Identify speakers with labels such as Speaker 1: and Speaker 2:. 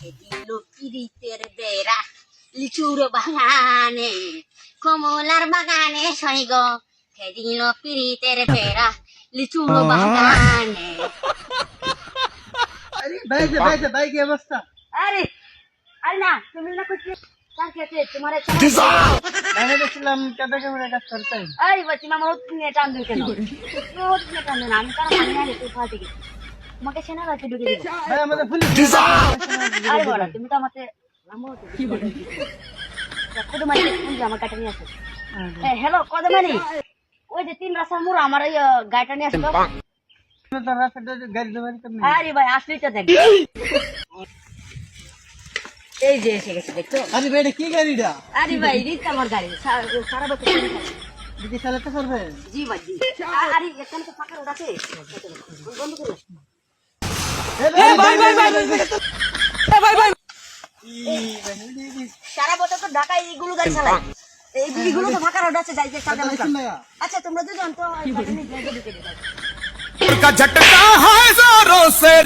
Speaker 1: সেদিল পিরিতের বেড়া লিচুর বাগানে কমলার বাগানে সৈগ সেদিল পিরিতের বেড়া লিচুর বাগানে।
Speaker 2: अरे भाई की अवस्था।
Speaker 1: আরে আরে না তুমি না कुछ কার কাছে তোমার
Speaker 2: मैंने तो इस्लाम कदा कैमरे का करता है।
Speaker 1: আরে বাচ্চা মামা তুমি টান দিও কেন তুমি টান দিও না আমি তার মানে আগে তুই ফাটে গেছি তোমাকে সেনা রাখতে ঢুকে দিবো।
Speaker 2: भाई हमें फुल
Speaker 1: আরে বড় তুমি তো আমাকে নামও তো কি বলে কত মানে কোন যে আমার গাড়ি নিয়ে আসো। হ্যালো কত মানে ওই যে তিন রাস্তার মোড় আমার ওই গাড়িটা নিয়ে আসো।
Speaker 2: मैं तो रास्ते गाड़ी दे करने।
Speaker 1: আরে ভাই আসলেই তো দেখ এই যে এসে গেছে দেখছো।
Speaker 2: अरे बेटे की गाड़ी डा
Speaker 1: আরে ভাই রিত আমার গাড়ি সারা বছর
Speaker 2: दीदी चले तो कर रहे।
Speaker 1: জি ভাই জি। আরে এখানে তো ফাঁকা রোড আছে বন্ধ করো। সারা বছর তো ঢাকায় এইগুলো গাড়ি চালায় এইগুলো তো ফাঁকা রোড আছে যাই যে সামনে আসলাম। আচ্ছা তোমরা দুজন তো ঢুকে দিও।
Speaker 3: का झटका है जोरों से।